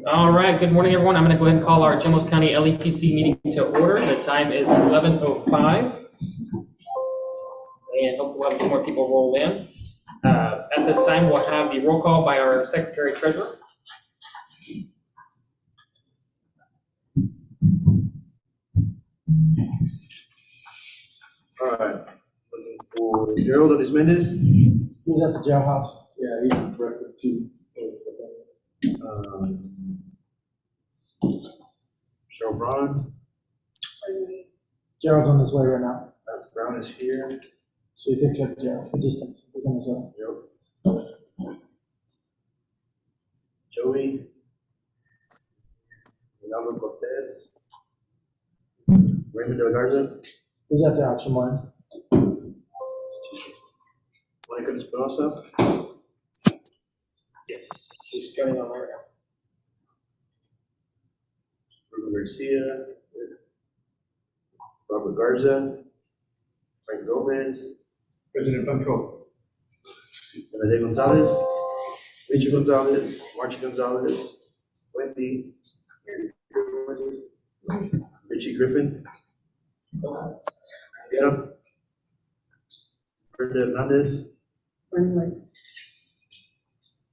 All right, good morning, everyone. I'm going to go ahead and call our Jimos County LEPC meeting to order. The time is 11:05. And hopefully we'll have a few more people roll in. At this time, we'll have the roll call by our Secretary Treasurer. All right. Looking for Gerald Mendez. He's at the jailhouse. Yeah, he's arrested too. Cheryl Braun. Gerald's on his way right now, Brown is here. so you can keep Gerald a distance. He's on his way. Yep. Joey. Ronaldo Cortez. Raymond De La Garza. He's at the auction line. Monica Espinosa. Yes, she's joining on right now. Ruben Garcia. Robert Garza. Frank Gomez. President Control. Renee Gonzalez. Richard Gonzalez. Marcia Gonzalez. Wendy. Richie Griffin. Yeah. Brenda Hernandez.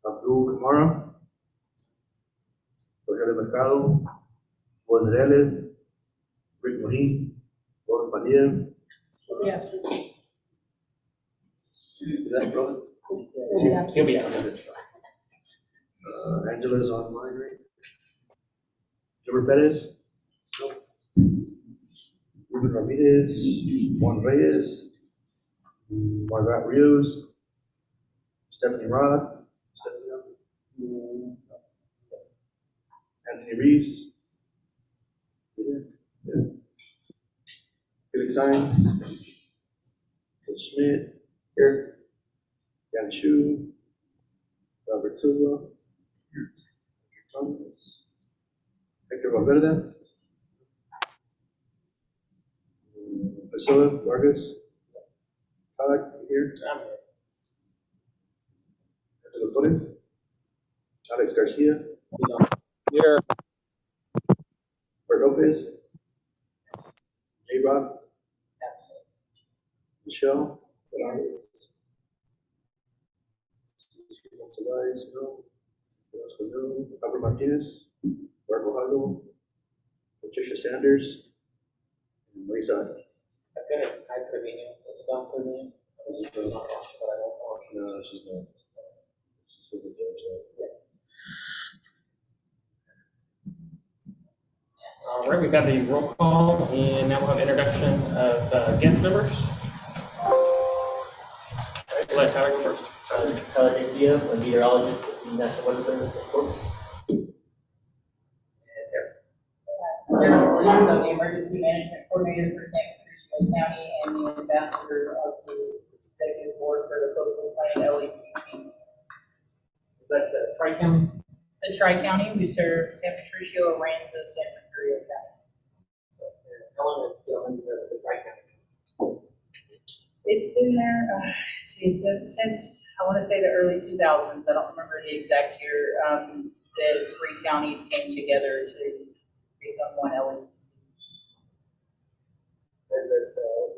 Abdul Kamara. Rogelio Mercado. Juan Reales. Rick Mohin. Juan Padilla. Is that brother? He'll be out. Angela's online, right? Gilbert Perez. Nope. Ruben Ramirez. Juan Reyes. Margaret Rios. Stephanie Roth. Anthony Reese. Felix Sainz. Phil Schmidt. Here. Yan Chu. Robert Silva. Thomas. Hector Valverde. Priscilla Vargas. Alec here. Angelo Torres. Alex Garcia. He's on. Here. Bert Lopez. J. Rob. Michelle. No. Albert Martinez. Marco Hago. Patricia Sanders. And Marisa. Okay, hi, Trevino. It's about Trevino. Is she going on? But I don't know. No, she's not. She's with the judge though. All right, we've got the roll call, and now we'll have introduction of guest members. All right, we'll let Tyler go first. Tyler Garcia, a meteorologist with the National Weather Service at Corpus. And Sarah. Sarah Williams, I'm the Emergency Management Coordinator for San Patricio County and the Ambassador of the Executive Board for the Coastal Plain LEPC. Is that the Tri-County? It's a tri-county. We serve San Patricio, Aransas, San Patricio County. How long have you been in the Tri-County? It's been there, it's been since, I want to say the early 2000s. I don't remember the exact year. The three counties came together to become one LEPC.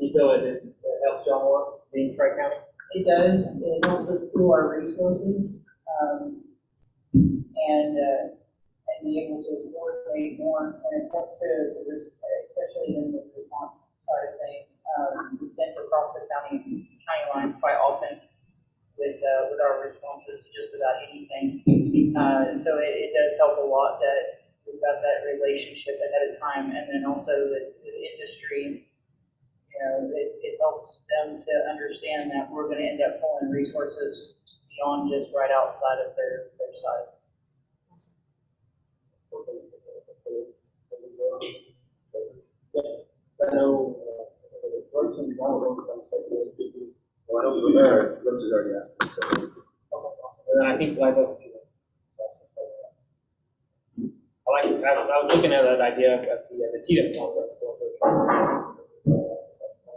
Do you feel it helps y'all more being Tri-County? It does. It helps us pool our resources, and be able to coordinate more when it comes to the risk, especially in the response side of things. We tend to cross the county lines quite often with our responses to just about anything. And so it does help a lot that we've got that relationship ahead of time, and then also with industry. You know, it helps them to understand that we're going to end up pulling resources beyond just right outside of their sites. I know, Well, I know we were, Rose has already asked us. and I think Live Oak. I was looking at that idea of the TDEP conference. I'm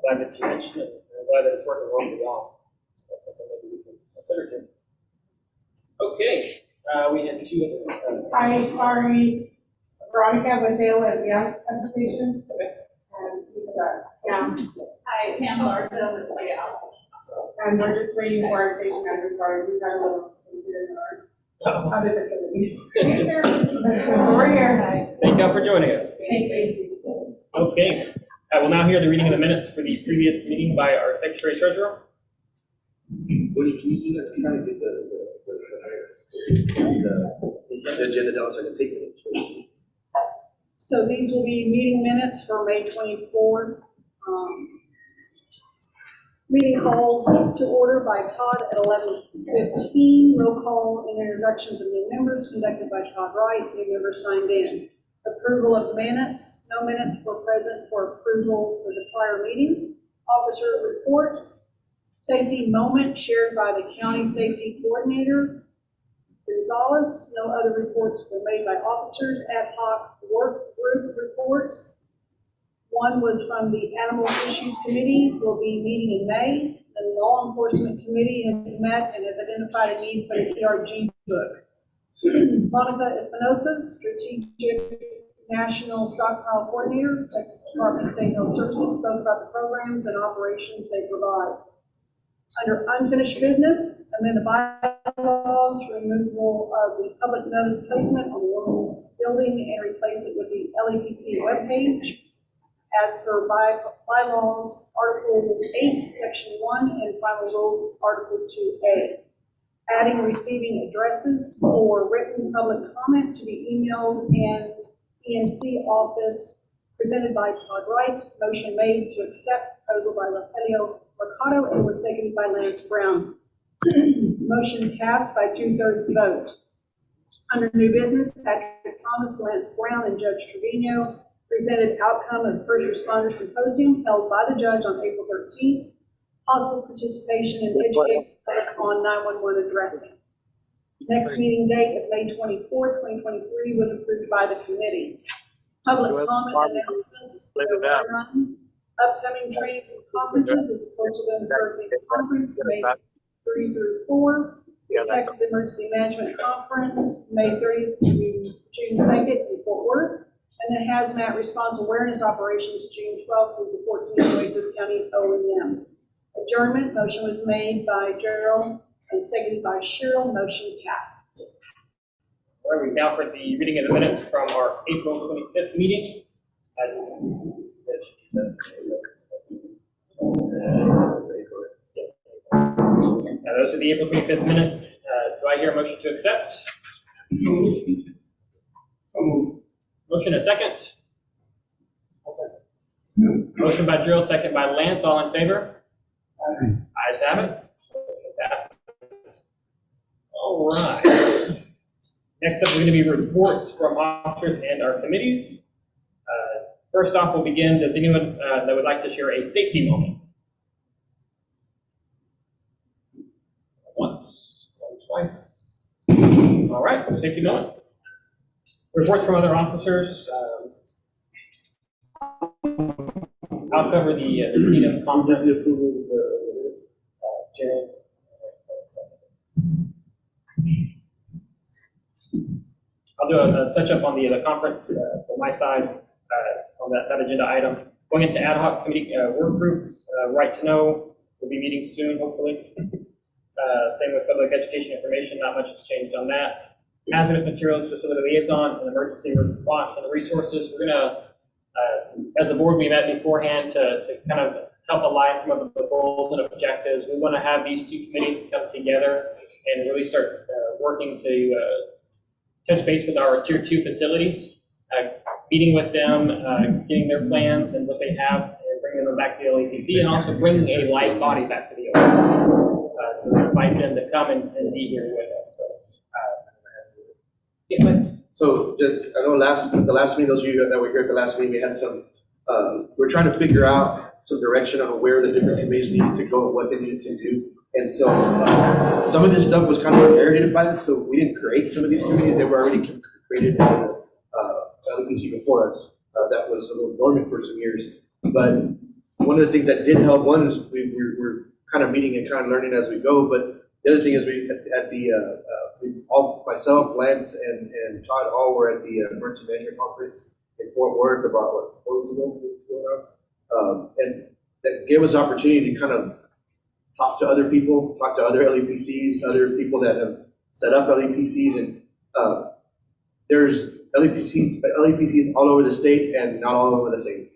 glad that you mentioned it. I'm glad that it's working well for y'all. So that's something maybe we can consider too. Okay, we have two other. Hi, sorry, Veronica with AOL Gas Association. Okay. And we've got Pam. Hi, Pam Larson with Layout. And we're just waiting for our station manager, sorry, we've got a little incident in our other facilities. We're here. Thank you for joining us. Thank you. Okay, I will now hear the reading of the minutes for the previous meeting by our secretary treasurer. Would you do that, trying to get the agenda down so I can take it? So these will be meeting minutes for May 24th. Meeting called to order by Todd at 11:15. Roll call and introductions of new members conducted by Todd Wright. New members signed in. Approval of minutes. No minutes were present for approval for the prior meeting. Officer reports. Safety moment shared by the county safety coordinator, Gonzalez. No other reports were made by officers. Ad hoc work group reports. One was from the Animal Issues Committee, will be meeting in May. The Law Enforcement Committee has met and has identified a need for the ERG book. Monica Espinosa, Strategic National Stockpile Coordinator, Texas Department of State Health Services, spoke about the programs and operations they provide. Under unfinished business, amend the bylaws, removal of the public notice placement on the women's building and replace it with the LEPC webpage. As per bylaws, Article 8, Section 1, and final rules, Article 2A. Adding receiving addresses for written public comment to be emailed and EMC office presented by Todd Wright. Motion made to accept proposal by Rafael Mercado and was seconded by Lance Brown. Motion passed by 2/3 vote. Under new business, Patrick Thomas, Lance Brown, and Judge Trevino presented outcome of first responder symposium held by the judge on April 13th. Possible participation in educating public on 911 addressing. Next meeting date of May 24th, 2023 was approved by the committee. Public comment announcements. Upcoming trainings and conferences is posted in the Berkeley Conference, May 3 through 4. The Texas Emergency Management Conference, May 30th to June 2nd in Fort Worth. And the Hazmat Response Awareness Operations, June 12th through the 14th, Oasis County OEM. Adjournment, motion was made by Gerald and seconded by Cheryl. Motion passed. All right, we now for the reading of the minutes from our April 25th meeting. Those are the April 25th minutes. Do I hear a motion to accept? Motion a second. Motion by Gerald, second by Lance. All in favor? Ayes have it. Motion passes. All right. Next up, we're going to be reports from officers and our committees. First off, we'll begin. Does anyone that would like to share a safety moment? Once, twice. All right, safety moment. Reports from other officers. I'll cover the Freedom Conference. Jared. I'll do a touch up on the conference from my side on that agenda item. Going into ad hoc committee work groups, right to know. We'll be meeting soon, hopefully. Same with public education information, not much has changed on that. Hazardous materials facility liaison and emergency response and resources. We're gonna, as a board, we met beforehand to kind of help align some of the goals and objectives. We want to have these two committees come together and really start working to touch base with our tier 2 facilities, meeting with them, getting their plans and what they have, and bringing them back to the LEPC, and also bringing a live body back to the LEPC. So we invite them to come and be here with us. So just, I know at the last meeting, those of you that were here at the last meeting, we had some, we're trying to figure out some direction on where the different committees needed to go and what they needed to do. And so some of this stuff was kind of inherited by this, so we didn't create some of these committees. They were already created by the LEPC before us. That was a little dormant for some years. But one of the things that did help, one is we're kind of meeting and kind of learning as we go. But the other thing is all myself, Lance, and Todd all were at the emergency management conference in Fort Worth about 4 weeks ago now. And that gave us opportunity to kind of talk to other people, talk to other LEPCs, other people that have set up LEPCs, and there's LEPCs all over the state and not all over the same.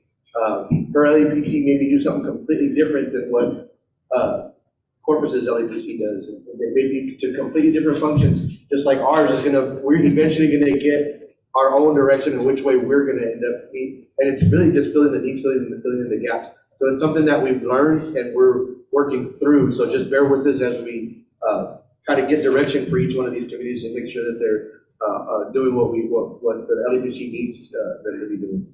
Her LEPC maybe do something completely different than what Corpus's LEPC does. And they may be to completely different functions, just like ours is we're eventually gonna get our own direction in which way we're gonna end up meeting. And it's really just filling the needs, filling in the gaps. So it's something that we've learned and we're working through. So just bear with us as we kind of get direction for each one of these committees and make sure that they're doing what the LEPC needs them to be doing.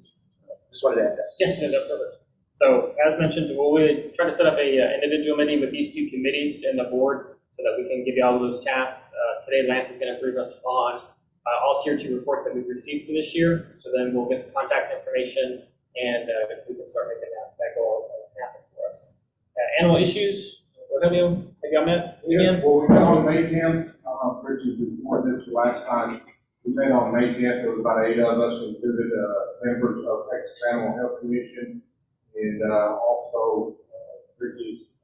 Just wanted to add that. Yeah, no, perfect. So as mentioned, we'll try to set up an individual meeting with these two committees and the board so that we can give you all of those tasks. Today, Lance is going to brief us on all tier 2 reports that we've received for this year. So then we'll get the contact information and we can start making that goal happen for us. Animal issues, Rogelio, have y'all met again? Well, we met on May 10th, Richard reported this last time. We met on May 10th, there was about 8 of us, included members of Texas Animal Health Commission, and also Richard's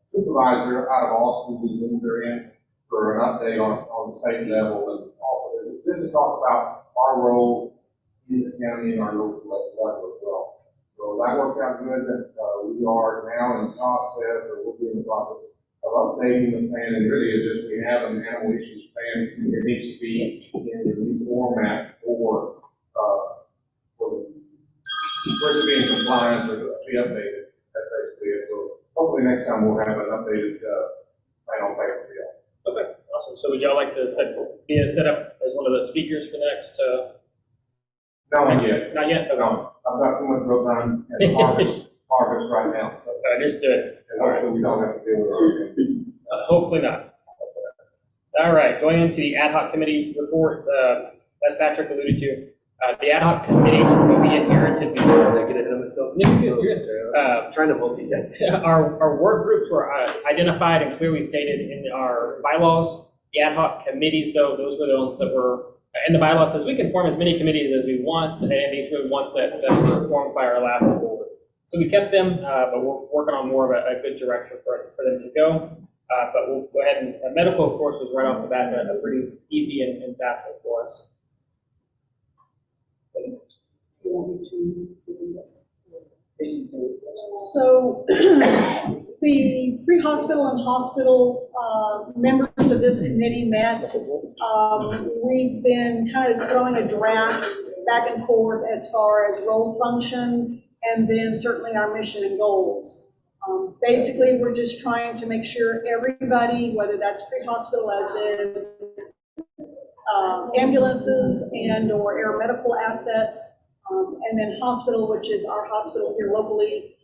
supervisor out of Austin, who's moved her in for an update on the state level, and also this is talk about our role in the county and our local level as well. So that worked out good. That we are now in the process, or we'll be in the process of updating the plan, and really it's just we have an animal issues plan. It needs to be in the new format for it to be in compliance or to be updated. That's basically it. So hopefully next time we'll have an updated plan on paper for you. Okay, awesome. So would y'all like to set up as one of the speakers for the next? No, not yet. Not yet? Okay. No, I've got too much real time and harvest right now. So Understood. and hopefully we don't have to deal with it. Hopefully not. All right, going into the ad hoc committees reports, as Patrick alluded to, the ad hoc committees will be inherited before. Did I get ahead of myself? You're good. I'm trying to multitask. Our work groups were identified and clearly stated in our bylaws. The ad hoc committees, though, those were the ones that were, and the bylaw says we can form as many committees as we want, and these were the ones that were formed by our last board. So we kept them, but we're working on more of a good direction for them to go. But we'll go ahead and, medical, of course, was right off the bat a pretty easy and fast one for us. So the pre-hospital and hospital members of this committee met. We've been kind of throwing a draft back and forth as far as role function and then certainly our mission and goals. Basically, we're just trying to make sure everybody, whether that's pre-hospital as in ambulances and or aeromedical assets, and then hospital, which is our hospital here locally.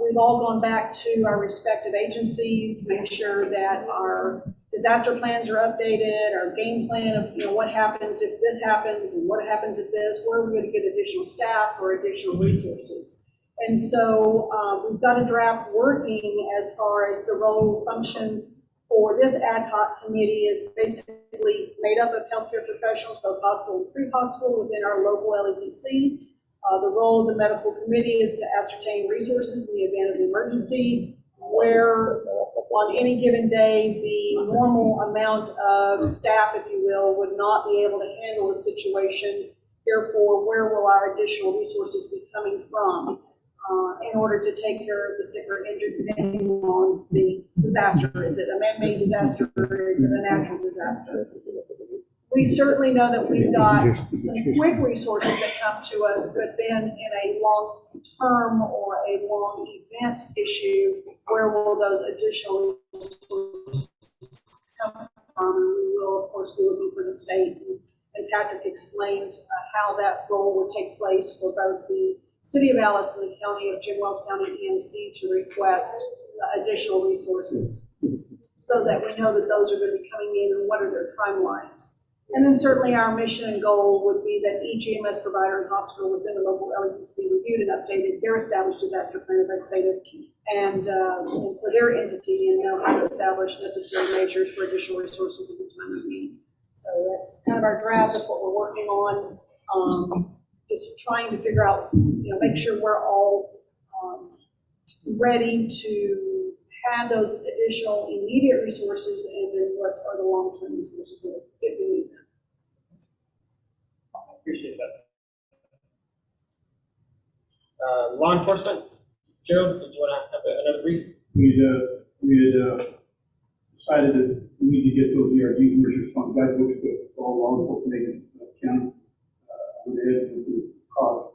We've all gone back to our respective agencies, make sure that our disaster plans are updated, our game plan of what happens if this happens and what happens if this, where are we going to get additional staff or additional resources. And so we've got a draft working as far as the role function for this ad hoc committee is basically made up of healthcare professionals, both hospital and pre-hospital within our local LEPC. The role of the medical committee is to ascertain resources in the event of an emergency, where on any given day, the normal amount of staff, if you will, would not be able to handle a situation. Therefore, where will our additional resources be coming from in order to take care of the sick or injured, depending on the disaster? Is it a man-made disaster or is it a natural disaster? We certainly know that we've got some quick resources that come to us, but then in a long-term or a long event issue, where will those additional resources come from? We will, of course, be looking for the state. And Patrick explained how that role would take place for both the City of Alice and the County of Jim Wells County EMC to request additional resources so that we know that those are going to be coming in and what are their timelines. And then certainly our mission and goal would be that each EMS provider and hospital within the local LEPC reviewed and updated their established disaster plan, as I stated, and for their entity, and know how to establish necessary measures for additional resources at the time of need. So that's kind of our draft, that's what we're working on. Just trying to figure out, make sure we're all ready to have those additional immediate resources, and then what are the long-term resources if we need them. Appreciate that. Law enforcement, Gerald, did you want to have another brief? We had decided that we need to get those ERGs, emergency response guidebooks for all law enforcement agencies in the county. With the cause,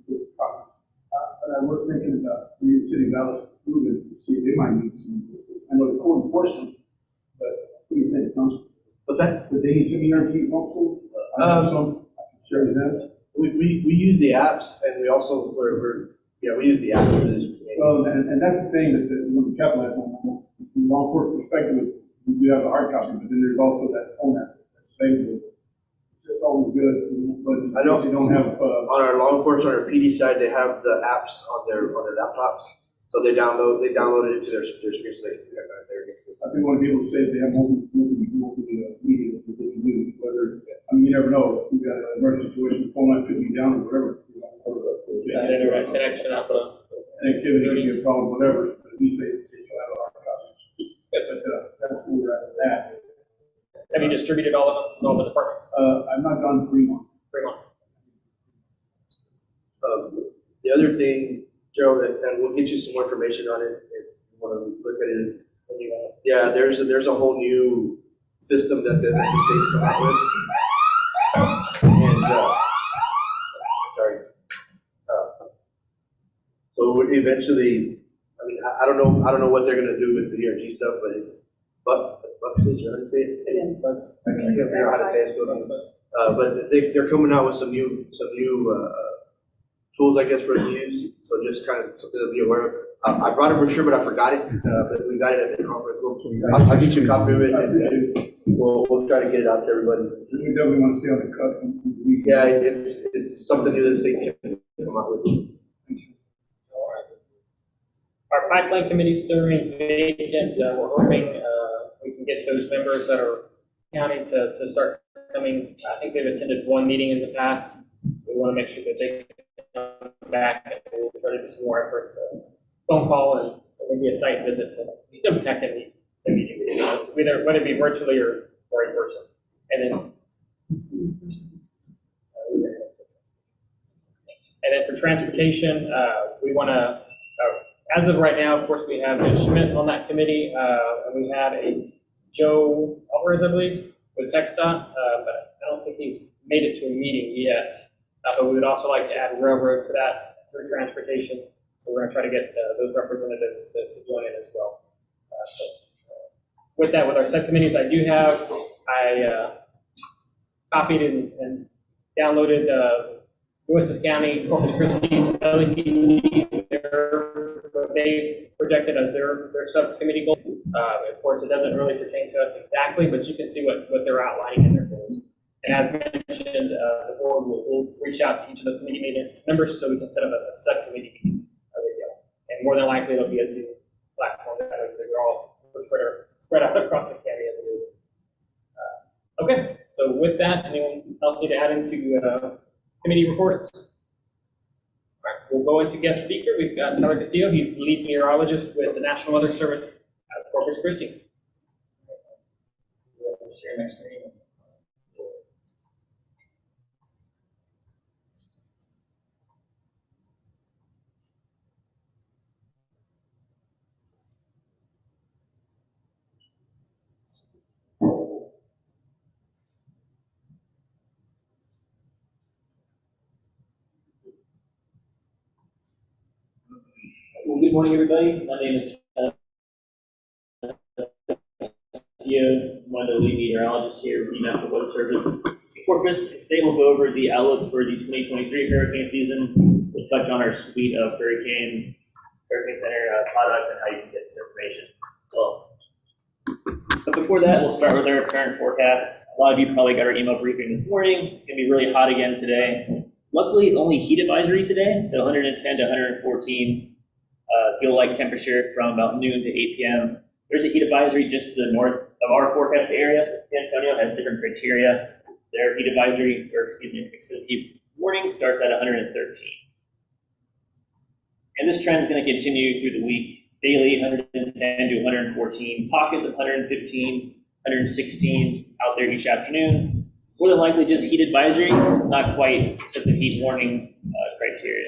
this process. But I was thinking about the city of Dallas, moving to see if they might need some. I know the code enforcement, but what do you think, Council? What's that? Would they need some ERGs also? I can share with them. We use the apps, and we also, we use the apps. Well, and that's the thing that when the capital, from law enforcement perspective, is we do have a hard copy, but then there's also that phone app that's available. It's always good, but I know you don't have, on our law enforcement, on our PD side, they have the apps on their laptops. So they downloaded it to their screen, so I think one of the people say they have multi media that they can use, whether, you never know, you got an emergency situation, the phone line could be down or whatever. Internet connection up. Connectivity could be a problem, whatever, but we say they still have a hard copy. But that's where we're at with that. Have you distributed all of them, all the departments? I've not gone Fremont. The other thing, Joe, and we'll get you some more information on it if you want to look at it. Yeah, there's a whole new system that the state's come out with. And, sorry. So eventually, I don't know what they're gonna do with the ERG stuff, but it's Buxes, or how to say it? I can't figure out how to say it. But they're coming out with some new tools, I guess, for us to use. So just kind of something to be aware of. I brought a brochure, but I forgot it. But we got it at the conference. I'll get you a copy of it, and we'll try to get it out to everybody. We definitely want to stay on the cut. Yeah, it's something new that the state can come out with. Our pipeline committee still remains vacant. We're hoping we can get those members that are county to start coming. I think they've attended one meeting in the past. So we want to make sure that they come back, and we'll try to do some more efforts to phone call and maybe a site visit to get them back in the meetings, whether it be virtually or in person. And then for transportation, we want to, as of right now, of course, we have Mitch Schmidt on that committee, and we have a Joe Alvarez, I believe, with TxDOT, but I don't think he's made it to a meeting yet. But we would also like to add railroad to that through transportation. So we're going to try to get those representatives to join in as well. With that, with our subcommittees, I do have, I copied and downloaded Nueces County, Corpus Christi's LEPC, what they projected as their subcommittee goal. Of course, it doesn't really pertain to us exactly, but you can see what they're outlining in their goals. And as mentioned, the board will reach out to each of those committee members so we can set up a subcommittee meeting. And more than likely, it'll be a Zoom platform that they're all spread out across the county as it is. Okay, so with that, anyone else need to add into committee reports? All right, we'll go into guest speaker. We've got Tyler Castillo. He's the lead meteorologist with the National Weather Service out of Corpus Christi. Share my screen. Well, good morning, everybody. My name is Castillo, one of the lead meteorologists here with the National Weather Service in Corpus. Today we'll go over the outlook for the 2023 hurricane season. We'll touch on our suite of Hurricane Center products and how you can get this information. So But before that, we'll start with our current forecast. A lot of you probably got our email briefing this morning. It's going to be really hot again today. Luckily, only heat advisory today, so 110 to 114 feel-like temperature from about noon to 8 p.m. There's a heat advisory just to the north of our forecast area. San Antonio has different criteria. Their heat advisory, or excuse me, extended heat warning starts at 113. And this trend is going to continue through the week. Daily 110 to 114, pockets of 115, 116 out there each afternoon. More than likely just heat advisory, not quite excessive heat warning criteria.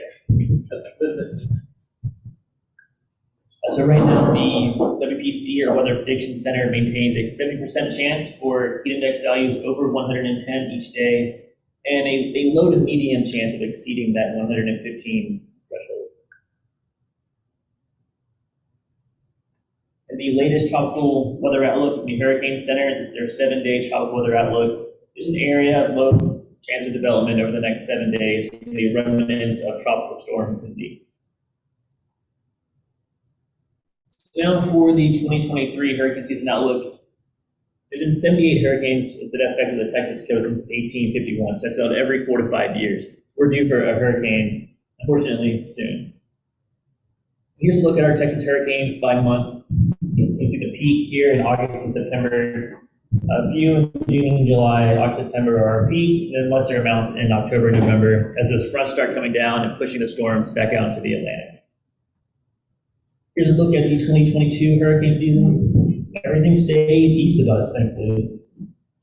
So right now, the WPC, or Weather Prediction Center, maintains a 70% chance for heat index values over 110 each day, and a low to medium chance of exceeding that 115 threshold. And the latest tropical weather outlook from the Hurricane Center, this is their 7-day tropical weather outlook. There's an area of low chance of development over the next 7 days, the remnants of tropical storm Cindy. Now for the 2023 hurricane season outlook, there's been 78 hurricanes that have affected the Texas coast since 1851. So that's about every 4 to 5 years. We're due for a hurricane, unfortunately, soon. Here's a look at our Texas hurricanes by month. You see the peak here in August and September. A few in June, July, August, September are our peak, and then lesser amounts in October, November, as those fronts start coming down and pushing the storms back out into the Atlantic. Here's a look at the 2022 hurricane season. Everything stayed east of us, thankfully.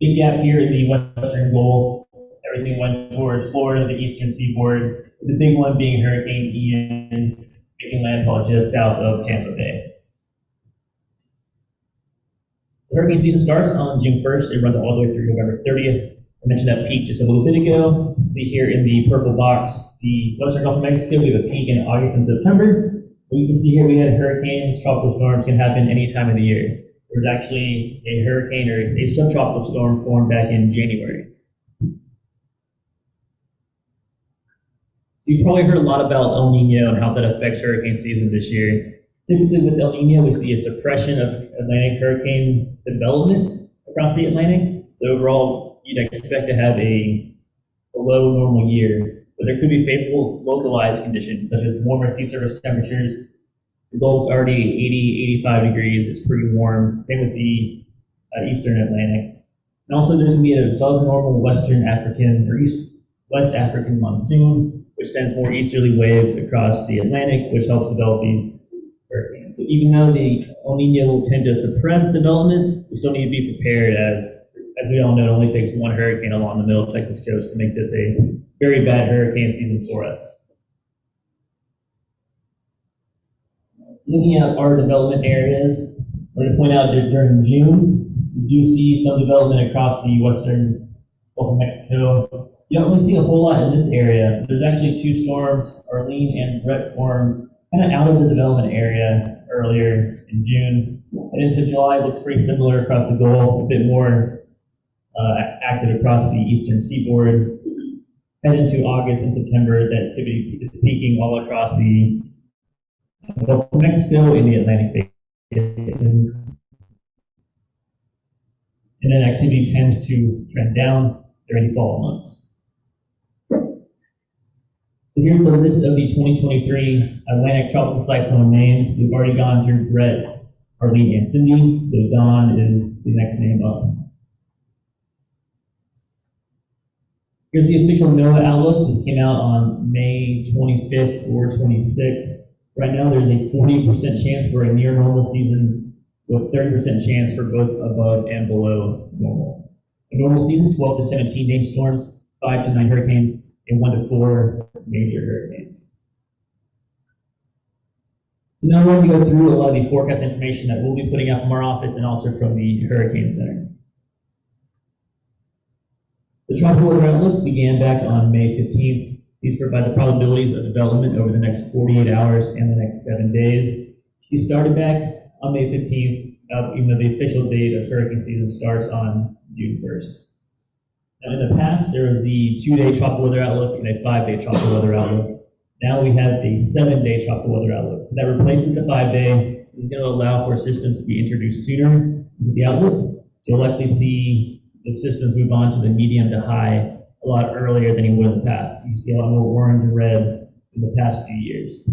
Big gap here in the western Gulf. Everything went towards Florida, the eastern seaboard, with the big one being Hurricane Ian, making landfall just south of Tampa Bay. The hurricane season starts on June 1st. It runs all the way through November 30th. I mentioned that peak just a little bit ago. See here in the purple box, the western Gulf of Mexico, we have a peak in August and September. You can see here we had hurricanes, tropical storms can happen any time of the year. There was actually a hurricane or a subtropical storm formed back in January. You've probably heard a lot about El Nino and how that affects hurricane season this year. Typically with El Nino, we see a suppression of Atlantic hurricane development across the Atlantic. So overall, you'd expect to have a below normal year. But there could be favorable localized conditions, such as warmer sea surface temperatures. The Gulf's already 80, 85 degrees. It's pretty warm. Same with the eastern Atlantic. And also there's going to be an above normal Western African or West African monsoon, which sends more easterly waves across the Atlantic, which helps develop these hurricanes. So even though the El Nino will tend to suppress development, we still need to be prepared as we all know, it only takes one hurricane along the middle of Texas coast to make this a very bad hurricane season for us. Looking at our development areas, I'm going to point out that during June, we do see some development across the western Gulf of Mexico. You don't really see a whole lot in this area. There's actually 2 storms, Arlene and Brett, formed kind of out of the development area earlier in June. And into July, it looks pretty similar across the Gulf, a bit more active across the eastern seaboard. Head into August and September, that activity is peaking all across the Gulf of Mexico and the Atlantic Basin. And then activity tends to trend down during the fall months. So here's the list of the 2023 Atlantic tropical cyclone names. We've already gone through Brett, Arlene, and Cindy, so Dawn is the next name up. Here's the official NOAA outlook. This came out on May 25th or 26th. Right now, there's a 40% chance for a near normal season with 30% chance for both above and below normal. A normal season is 12 to 17 named storms, 5 to 9 hurricanes, and 1 to 4 major hurricanes. So now we're going to go through a lot of the forecast information that we'll be putting out from our office and also from the Hurricane Center. The tropical weather outlooks began back on May 15th. These provide the probabilities of development over the next 48 hours and the next 7 days. We started back on May 15th, even though the official date of hurricane season starts on June 1st. Now in the past, there was the 2-day tropical weather outlook and a 5-day tropical weather outlook. Now we have the 7-day tropical weather outlook. So that replaces the 5-day. This is going to allow for systems to be introduced sooner into the outlooks. So you'll likely see the systems move on to the medium to high a lot earlier than you would in the past. You see a lot more orange and red in the past few years.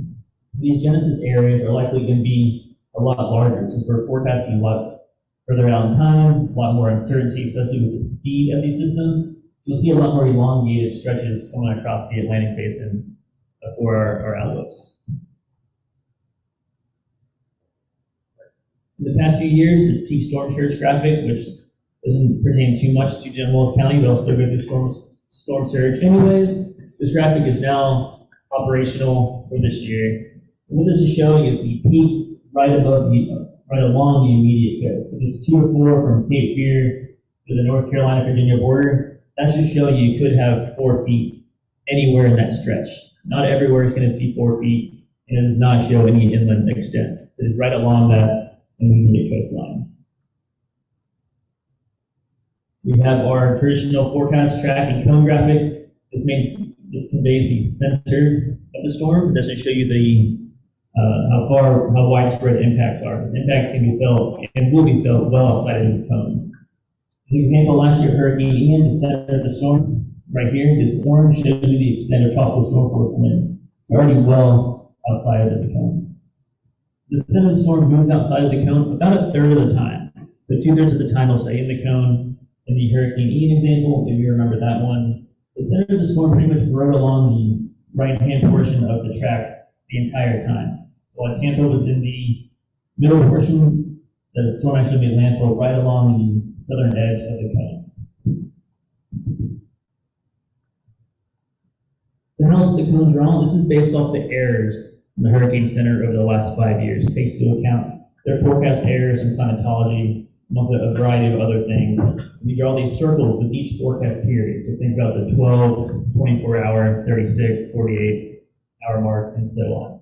These genesis areas are likely going to be a lot larger since we're forecasting a lot further out in time, a lot more uncertainty, especially with the speed of these systems. You'll see a lot more elongated stretches coming across the Atlantic Basin for our outlooks. In the past few years, this peak storm surge graphic, which doesn't pertain too much to General Mills County, but I'll still go through storm surge anyways. This graphic is now operational for this year. And what this is showing is the peak right along the immediate coast. So this 204 from Cape Fear to the North Carolina-Virginia border, that's just showing you could have 4 feet anywhere in that stretch. Not everywhere is going to see 4 feet, and it does not show any inland extent. So it's right along that immediate coastline. We have our traditional forecast track and cone graphic. This conveys the center of the storm. It doesn't show you the how widespread the impacts are. Because impacts can be felt and will be felt well outside of these cones. As an example, last year, Hurricane Ian, the center of the storm, right here, this orange shows you the extent of tropical storm force winds. It's already well outside of this cone. The center of the storm moves outside of the cone about a third of the time. So 2/3 of the time it'll stay in the cone. In the Hurricane Ian example, if you remember that one, the center of the storm pretty much rode along the right-hand portion of the track the entire time. While Tampa was in the middle portion, the storm actually made landfall right along the southern edge of the cone. So how is the cone drawn? This is based off the errors in the Hurricane Center over the last 5 years. It takes into account their forecast errors in climatology, amongst a variety of other things. We draw these circles with each forecast period. So think about the 12, 24-hour, 36, 48-hour mark, and so on.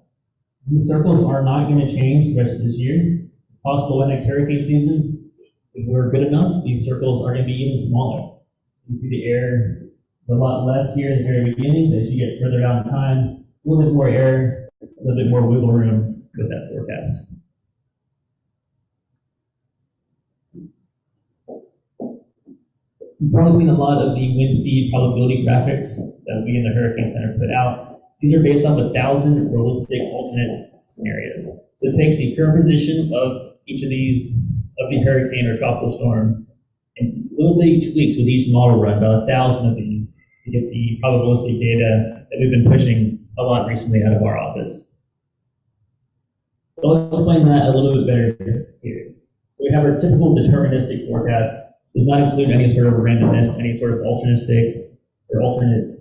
These circles are not going to change the rest of this year. It's possible in next hurricane season, if we're good enough, these circles are going to be even smaller. You see the error is a lot less here in the very beginning, but as you get further down in time, a little bit more error, a little bit more wiggle room with that forecast. You've probably seen a lot of the wind speed probability graphics that we in the Hurricane Center put out. These are based off 1,000 realistic alternate scenarios. So it takes the current position of each of these, of the hurricane or tropical storm, and little bitty tweaks with each model run, about 1,000 of these, to get the probabilistic data that we've been pushing a lot recently out of our office. So I'll explain that a little bit better here. So we have our typical deterministic forecast. Does not include any sort of randomness, any sort of alternative or alternate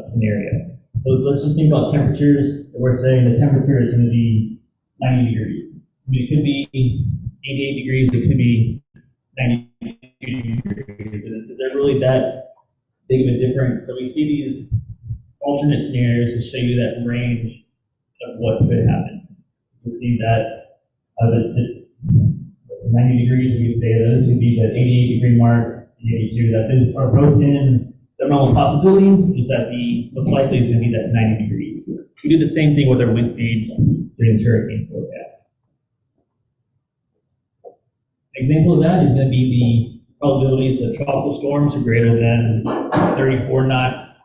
scenario. So let's just think about temperatures. We're saying the temperature is going to be 90 degrees. I mean, it could be 88 degrees, it could be 92 degrees. Is there really that big of a difference? So we see these alternate scenarios to show you that range of what could happen. You can see that the 90 degrees, we could say that this would be the 88-degree mark, the 82, that these are both in the normal possibility, just that the most likely is going to be that 90 degrees. We do the same thing with our wind speeds during this hurricane forecast. An example of that is going to be the probabilities of tropical storms are greater than 34 knots,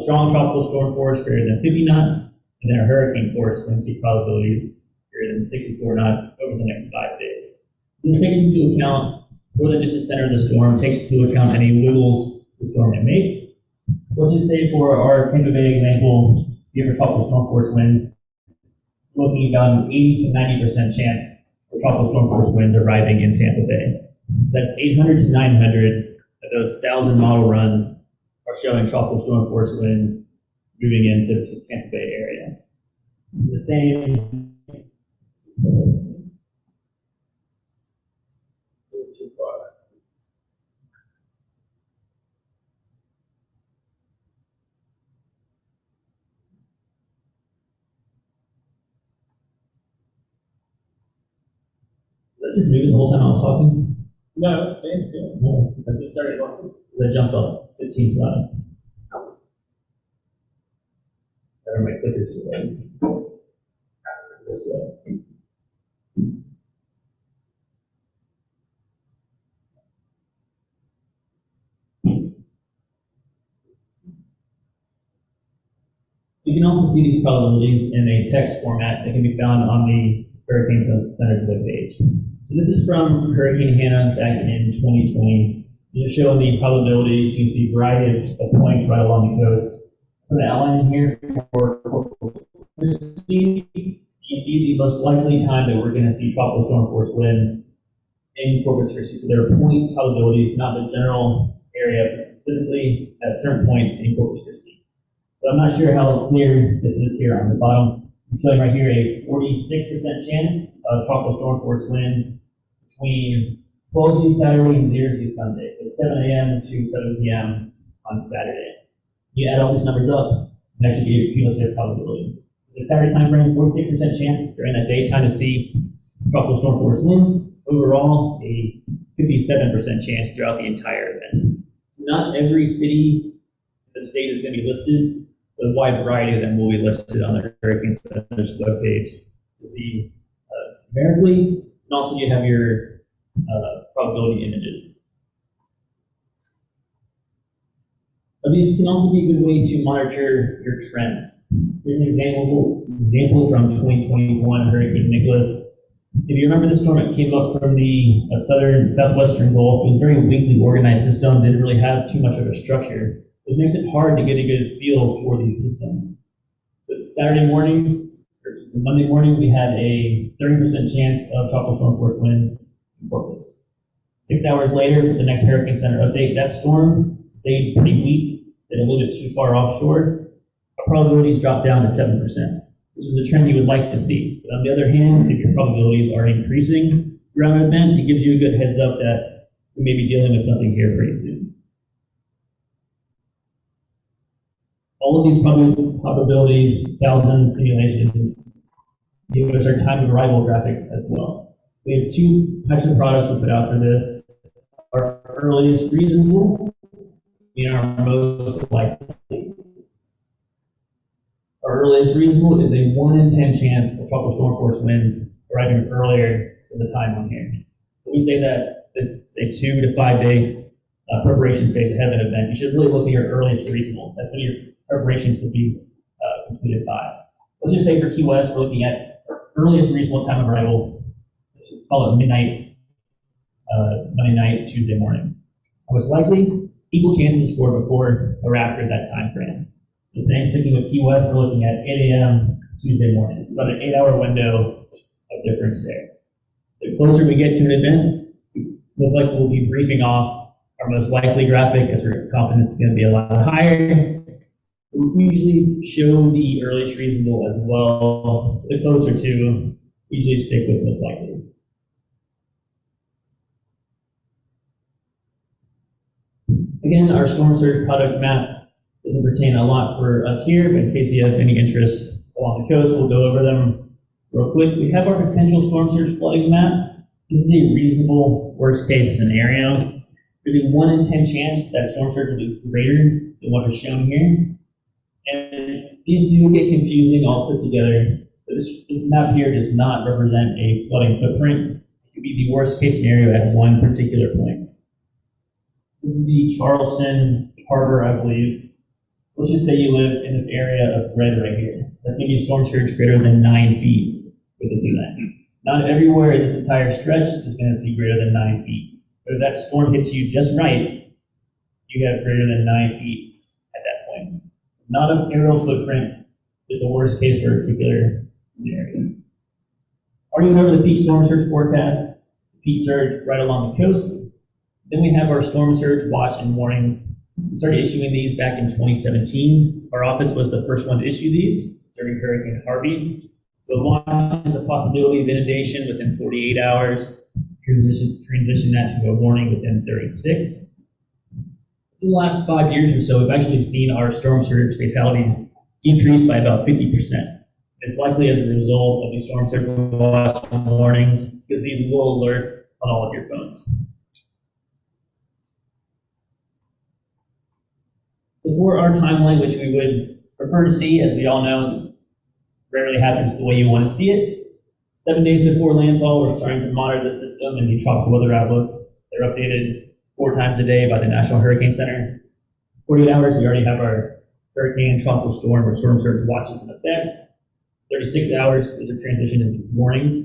strong tropical storm force greater than 50 knots, and then our hurricane force wind speed probabilities greater than 64 knots over the next 5 days. This takes into account more than just the center of the storm, takes into account any wiggles the storm may make. Let's just say for our Tampa Bay example, you have a tropical storm force winds, looking about an 80 to 90% chance for tropical storm force winds arriving in Tampa Bay. So that's 800 to 900 of those 1,000 model runs are showing tropical storm force winds moving into the Tampa Bay area. The same. Too far. Did I just move it the whole time I was talking? No, stand still. No, I just started walking. I jumped off 15 slides. Better my clickers today. This way. So you can also see these probabilities in a text format that can be found on the Hurricane Center's webpage. So this is from Hurricane Hannah back in 2020. These are showing the probabilities. You can see a variety of points right along the coast. Put an outline in here for you can see the most likely time that we're going to see tropical storm force winds in Corpus Christi. So there are point probabilities, not the general area, but specifically at a certain point in Corpus Christi. So I'm not sure how clear this is here on the bottom. I'm showing right here a 46% chance of tropical storm force winds between 12 Saturday and 0 Sunday. So 7 a.m. to 7 p.m. on Saturday. You add all these numbers up, and that should be your cumulative probability. The Saturday time frame, 46% chance during that daytime to see tropical storm force winds. Overall, a 57% chance throughout the entire event. Not every city in the state is going to be listed, but a wide variety of them will be listed on the Hurricane Center's webpage to see numerically, and also you have your probability images. But these can also be a good way to monitor your trends. Here's an example from 2021 Hurricane Nicholas. If you remember the storm, it came up from the southwestern Gulf. It was a very weakly organized system, didn't really have too much of a structure. It makes it hard to get a good feel for these systems. But Saturday morning, or Monday morning, we had a 30% chance of tropical storm force winds in Corpus. 6 hours later, the next Hurricane Center update, that storm stayed pretty weak, and a little bit too far offshore. Our probabilities dropped down to 7%, which is a trend you would like to see. But on the other hand, if your probabilities are increasing around an event, it gives you a good heads up that we may be dealing with something here pretty soon. All of these probabilities, 1,000 simulations, give us our time of arrival graphics as well. We have two types of products we put out for this. Our earliest reasonable and our most likely. Our earliest reasonable is a 1 in 10 chance of tropical storm force winds arriving earlier than the time on here. So we say that it's a 2 to 5 day preparation phase ahead of an event. You should really look at your earliest reasonable. That's when your preparations should be completed by. Let's just say for Key West, we're looking at earliest reasonable time of arrival. Let's just call it midnight, Monday night, Tuesday morning. Most likely, equal chances for before or after that time frame. The same sticking with Key West, we're looking at 8 a.m. Tuesday morning. About an 8-hour window of difference there. The closer we get to an event, most likely we'll be briefing off our most likely graphic as our confidence is going to be a lot higher. We usually show the earliest reasonable as well. The closer to, we usually stick with most likely. Again, our storm surge product map doesn't pertain a lot for us here, but in case you have any interest along the coast, we'll go over them real quick. We have our potential storm surge flooding map. This is a reasonable worst case scenario. There's a 1 in 10 chance that storm surge will be greater than what is shown here. And these do get confusing all put together, but this map here does not represent a flooding footprint. It could be the worst case scenario at one particular point. This is the Charleston Harbor, I believe. Let's just say you live in this area of red right here. That's going to be storm surge greater than 9 feet for this event. Not everywhere in this entire stretch is going to see greater than 9 feet. But if that storm hits you just right, you have greater than 9 feet at that point. Not an aerial footprint, just a worst case for a particular scenario. Arguing over the peak storm surge forecast, peak surge right along the coast. Then we have our storm surge watch and warnings. We started issuing these back in 2017. Our office was the first one to issue these during Hurricane Harvey. So watch is a possibility of inundation within 48 hours. Transition that to a warning within 36. In the last 5 years or so, we've actually seen our storm surge fatalities decrease by about 50%. It's likely as a result of the storm surge watch and warnings, because these will alert on all of your phones. For our timeline, which we would prefer to see, as we all know, rarely happens the way you want to see it. 7 days before landfall, we're starting to monitor the system and the tropical weather outlook. They're updated 4 times a day by the National Hurricane Center. 48 hours, we already have our hurricane, tropical storm, or storm surge watches in effect. 36 hours is a transition into warnings.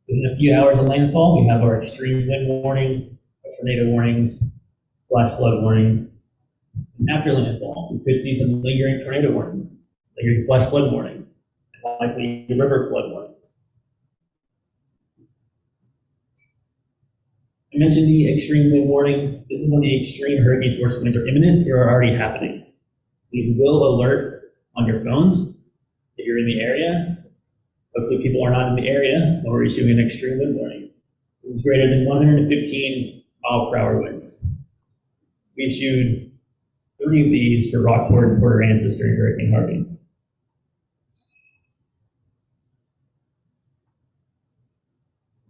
Within a few hours of landfall, we have our extreme wind warnings, our tornado warnings, flash flood warnings. And after landfall, we could see some lingering tornado warnings, lingering flash flood warnings, and likely river flood warnings. I mentioned the extreme wind warning. This is when the extreme hurricane force winds are imminent or are already happening. These will alert on your phones if you're in the area. Hopefully people are not in the area when we're issuing an extreme wind warning. This is greater than 115 mile per hour winds. We issued 3 of these for Rockport and Port Aransas during Hurricane Harvey.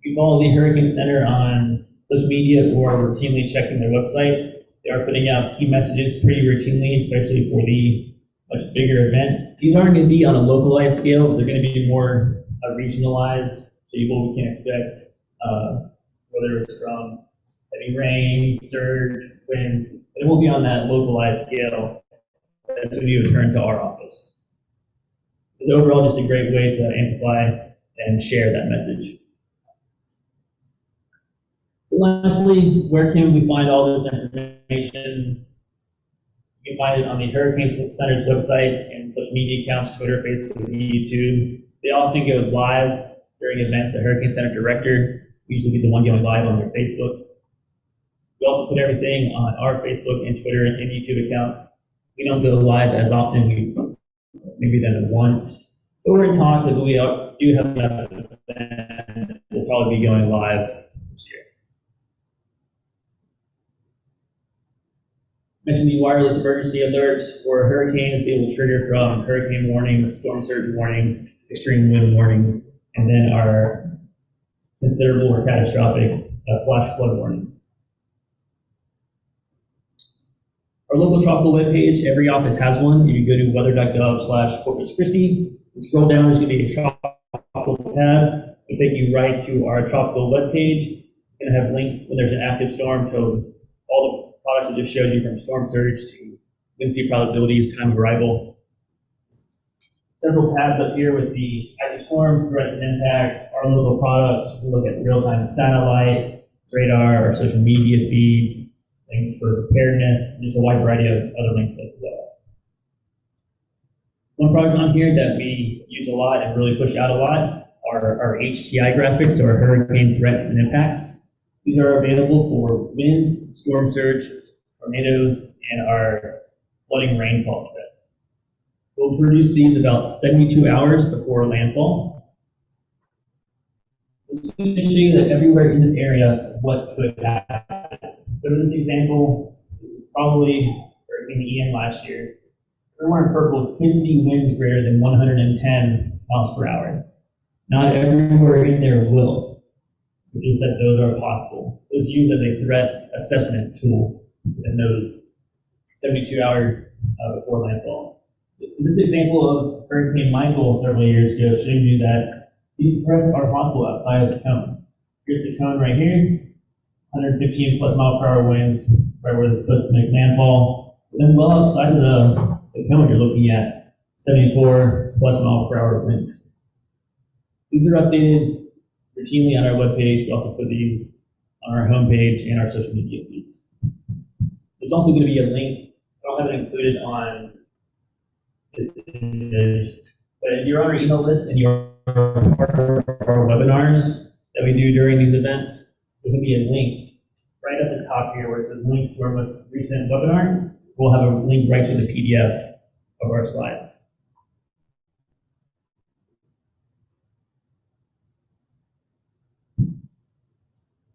You follow the Hurricane Center on social media or routinely checking their website. They are putting out key messages pretty routinely, especially for the much bigger events. These aren't going to be on a localized scale. They're going to be more regionalized, so we can expect whether it's from heavy rain, surge, winds. It won't be on that localized scale. That's when you turn to our office. It's overall just a great way to amplify and share that message. So lastly, where can we find all this information? You can find it on the Hurricane Center's website and social media accounts, Twitter, Facebook, YouTube. They often go live during events. The Hurricane Center director usually be the one going live on their Facebook. We also put everything on our Facebook and Twitter and YouTube accounts. We don't go live as often, maybe done it once. But we're in talks that we do have enough event. We'll probably be going live this year. Mentioned the wireless emergency alerts for hurricanes. They will trigger from hurricane warnings, storm surge warnings, extreme wind warnings, and then our considerable or catastrophic flash flood warnings. Our local tropical webpage, every office has one. You can go to weather.gov/Corpus Christi. You scroll down, there's going to be a tropical tab. It'll take you right to our tropical webpage. It's going to have links when there's an active storm to all the products it just shows you, from storm surge to wind speed probabilities, time of arrival. Several tabs up here with the active storms, threats and impacts, our local products. We look at real-time satellite, radar, our social media feeds, links for preparedness, and just a wide variety of other links as well. One product on here that we use a lot and really push out a lot are our HTI graphics, or hurricane threats and impacts. These are available for winds, storm surge, tornadoes, and our flooding rainfall threat. We'll produce these about 72 hours before landfall. This is going to show you that everywhere in this area what could happen. So in this example, this is probably Hurricane Ian last year. Everywhere in purple could see winds greater than 110 miles per hour. Not everywhere in there will, which is that those are possible. Those are used as a threat assessment tool in those 72 hours before landfall. In this example of Hurricane Michael several years ago showed you that these threats are possible outside of the cone. Here's the cone right here, 115 plus mile per hour winds, right where it's supposed to make landfall. And then well outside of the cone, you're looking at 74 plus mile per hour winds. These are updated routinely on our webpage. We also put these on our homepage and our social media feeds. There's also going to be a link. I don't have it included on this image, but if you're on our email list and you're part of our webinars that we do during these events, there's going to be a link right at the top here where it says links to our most recent webinar. We'll have a link right to the PDF of our slides.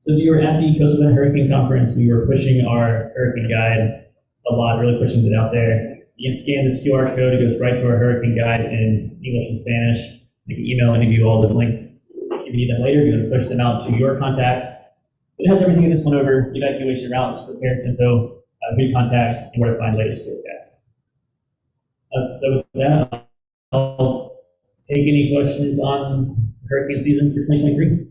So if you were at the Coastal Bend Hurricane Conference, we were pushing our hurricane guide a lot, really pushing it out there. You can scan this QR code, it goes right to our hurricane guide in English and Spanish. You can email any of you all those links. If you need them later, you're going to push them out to your contacts. It has everything in this one over, evacuation routes, preparedness info, good contact, and where to find latest forecasts. So with that, I'll take any questions on hurricane season for 2023.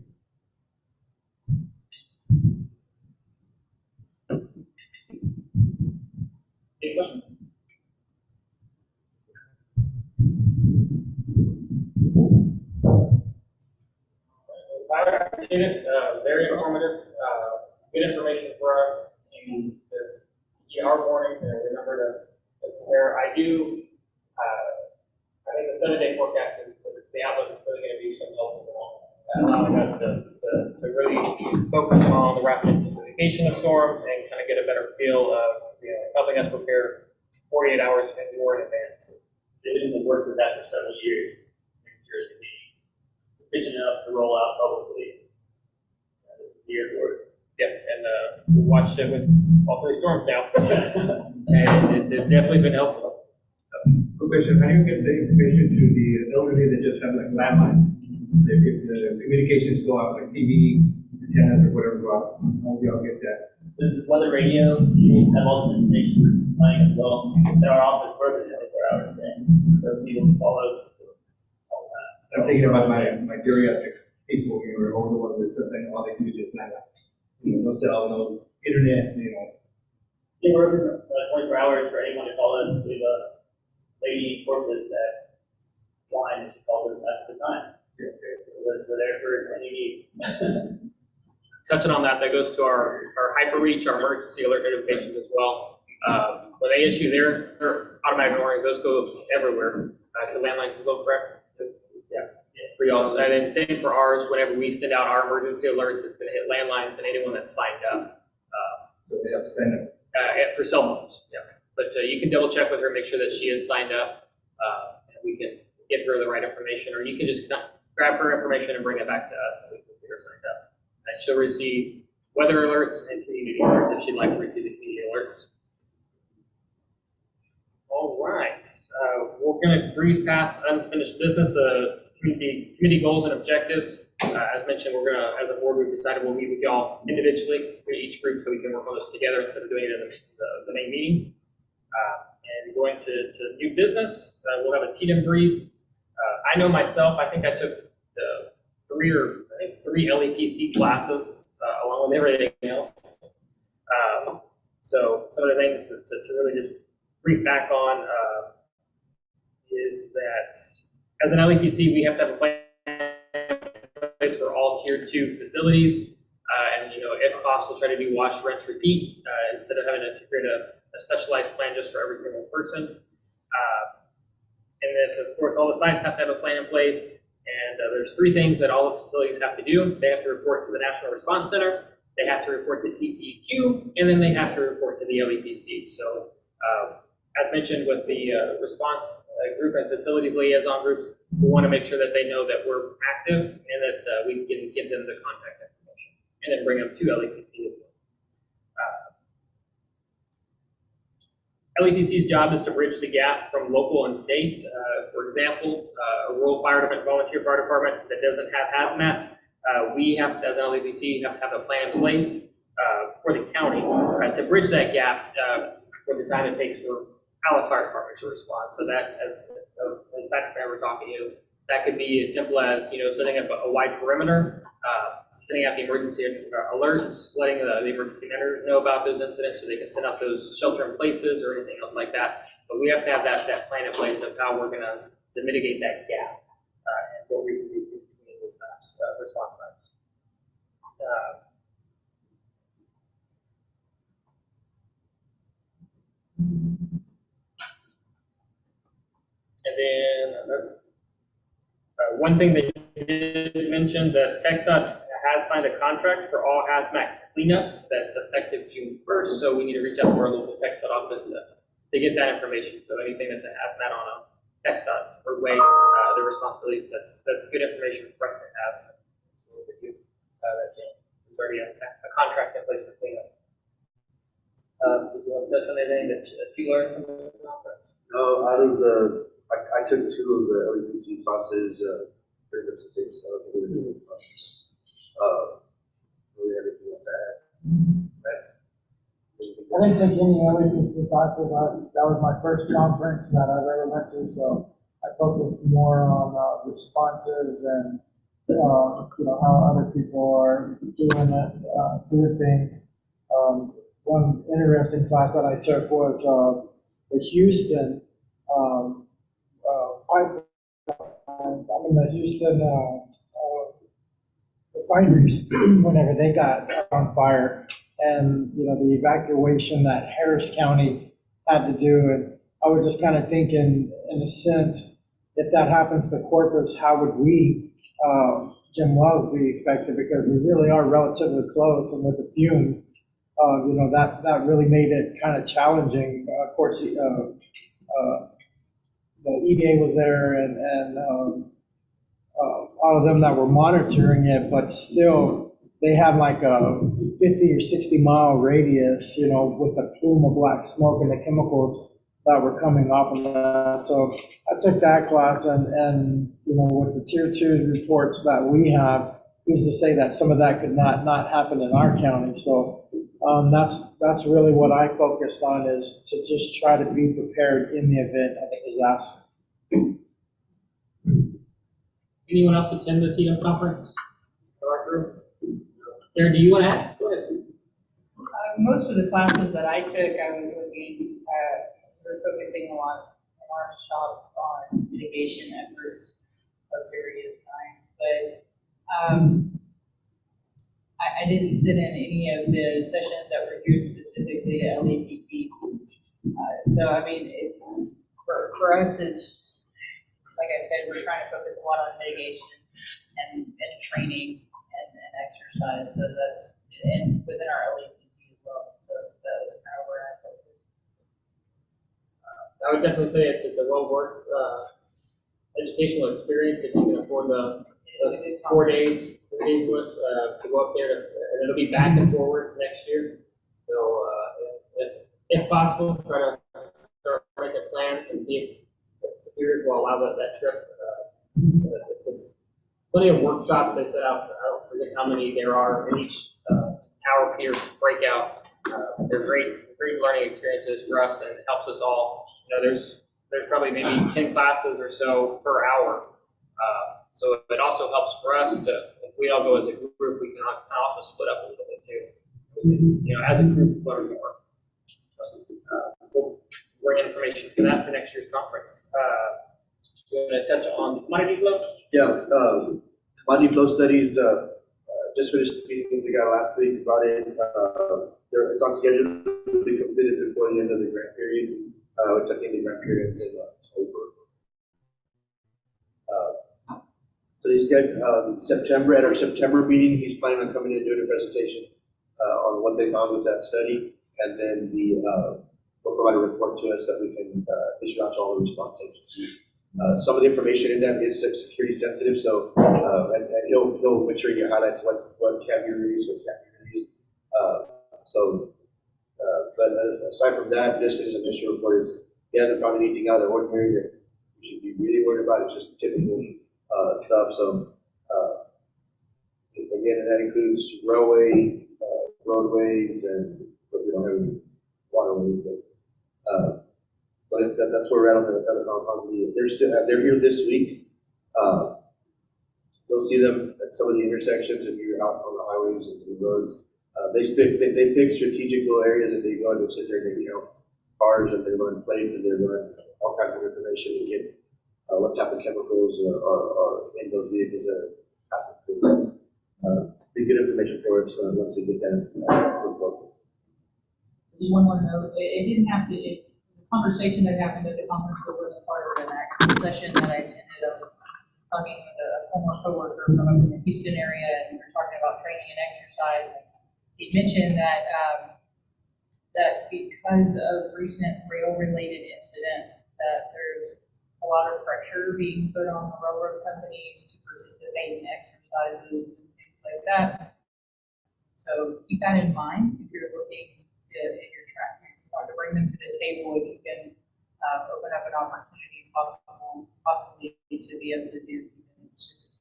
Any questions? Appreciate it, very informative, good information for us to get our warning, and remember to prepare. I think the 7-day forecast is the outlook is really gonna be some helpful, allowing us to really focus on the rapid anticipation of storms and kind of get a better feel of, helping us prepare 48 hours and more in advance. Division has worked with that for several years, making sure it can be sufficient enough to roll out publicly. This is the year for it. Yep, and we watched it with all 3 storms now, and it's definitely been helpful. So, Quick question, how do you get the information to the elderly that just have like landline? If the communications go out, like TV, antennas or whatever go out, how do y'all get that? So the weather radio, you have all this information playing as well. In our office, we're open 24 hours a day. So people can call us all the time. I'm thinking about my geriatric people, or older ones that something, all they do is just landline. No cell, no internet, Yeah, we're open 24 hours for anyone to call us. We have a lady corpus that blind, and she calls us at the time. We're there for any needs. touching on that, that goes to our hyper reach, our emergency alert notifications as well. When they issue their automatic warnings, those go everywhere, to landlines as well, correct? Yeah, for y'all. And then same for ours, whenever we send out our emergency alerts, it's gonna hit landlines and anyone that's signed up. so they have to send them. For cell phones, yeah. But you can double check with her, make sure that she is signed up, and we can give her the right information, or you can just grab her information and bring it back to us, and we can get her signed up. And she'll receive weather alerts and community alerts if she'd like to receive the community alerts. All right, we're gonna breeze past unfinished business, the community goals and objectives. As mentioned, we're gonna, as a board, we've decided we'll meet with y'all individually for each group so we can work on this together instead of doing it in the main meeting. And going to new business, we'll have a TDM brief. I know myself, I think I took three LEPC classes, along with everything else. So some of the things to really just brief back on is that as an LEPC, we have to have a plan in place for all tier 2 facilities. And if possible, try to do wash, rinse, repeat, instead of having to create a specialized plan just for every single person. And then, of course, all the sites have to have a plan in place. And there's 3 things that all the facilities have to do. They have to report to the National Response Center, they have to report to TCEQ, and then they have to report to the LEPC. So, as mentioned with the response group and facilities liaison group, we want to make sure that they know that we're active and that we can give them the contact information, and then bring them to LEPC as well. LEPC's job is to bridge the gap from local and state. For example, a rural fire department, volunteer fire department that doesn't have hazmat, we have, as an LEPC, have to have a plan in place for the county to bridge that gap for the time it takes for Alice Fire Department to respond. So that, as Patrick and I were talking to, that could be as simple as setting up a wide perimeter, sending out the emergency alerts, letting the emergency managers know about those incidents so they can send out those shelter in places or anything else like that. But we have to have that plan in place of how we're going to mitigate that gap and what we can do between those times, response times. And then one thing that you did mention, that TxDOT has signed a contract for all hazmat cleanup that's effective June 1st. So we need to reach out to our local TxDOT office to get that information. So anything that's a hazmat on a TxDOT or way, their responsibilities, that's good information for us to have. So there's already a contract in place for cleanup. That's anything that you learned from the conference? I took 2 of the LEPC classes, pretty much the same stuff, really the same classes. Really everything else to add. I didn't take any LEPC classes. That was my first conference that I've ever went to, so I focused more on responses and how other people are doing things. One interesting class that I took was the Houston pipeline. I mean the Houston refineries whenever they got on fire. And, the evacuation that Harris County had to do. And I was just kind of thinking, in a sense, if that happens to Corpus, how would we, Jim Wells, be affected? Because we really are relatively close, and with the fumes, that really made it kind of challenging. Of course, the EDA was there, and all of them that were monitoring it, but still, they had like a 50 or 60 mile radius, with the plume of black smoke and the chemicals that were coming off of that. So I took that class, and with the tier 2 reports that we have, who's to say that some of that could not happen in our county. So that's really what I focused on, is to just try to be prepared in the event of a disaster. Anyone else attend the TDM conference? Our group? Sarah, do you want to add? Go ahead. Most of the classes that I took, I was looking, we're focusing a lot in our shop on mitigation efforts of various kinds, but I didn't sit in any of the sessions that were geared specifically to LEPC. So, I mean, for us, it's, like I said, we're trying to focus a lot on mitigation and training and exercise, so that's, and within our LEPC as well, so that was kind of where I focused. I would definitely say it's a well-worth educational experience if you can afford the 4 days with to go up there, and it'll be back and forward next year. So if possible, try to start making plans and see if superiors will allow that trip. So that it's plenty of workshops they set out. I don't forget how many there are in each hour peer breakout. They're great learning experiences for us, and it helps us all. There's probably maybe 10 classes or so per hour. So it also helps for us to, if we all go as a group, we can also split up a little bit too. As a group, learn more. So, we'll bring information for that for next year's conference. Do you want to touch on the commodity flow? Yeah, commodity flow studies, just finished the meeting we got last week, brought in, it's on schedule to be completed before the end of the grant period, which I think the grant period is in October. So he's got September, at our September meeting, he's planning on coming in and doing a presentation on what they found with that study, and then will provide a report to us that we can issue out to all the response agencies. Some of the information in that is security sensitive, so and he'll make sure he highlights what can't be released, what can't be released. But aside from that, this is an initial report. He hasn't found anything out of the ordinary that we should be really worried about. It's just typical stuff. So again, and that includes railway, roadways, and we don't have any waterways, but so that's where we're at on the. They're here this week. You'll see them at some of the intersections if you're out on the highways and the roads. They pick strategic little areas that they go and sit there and they count cars, and they run plates, and they run all kinds of information to get what type of chemicals are in those vehicles that are passing through. Be good information for us once we get that report. Just one more note, it didn't have to, the conversation that happened at the conference wasn't part of an actual session that I attended. I was talking with a former coworker from up in the Houston area, and we were talking about training and exercise. He mentioned that that because of recent rail-related incidents, that there's a lot of pressure being put on the railroad companies to participate in exercises and things like that. So keep that in mind if you're looking to, if you're trying to bring them to the table, if you can open up an opportunity possibly to be able to do even just a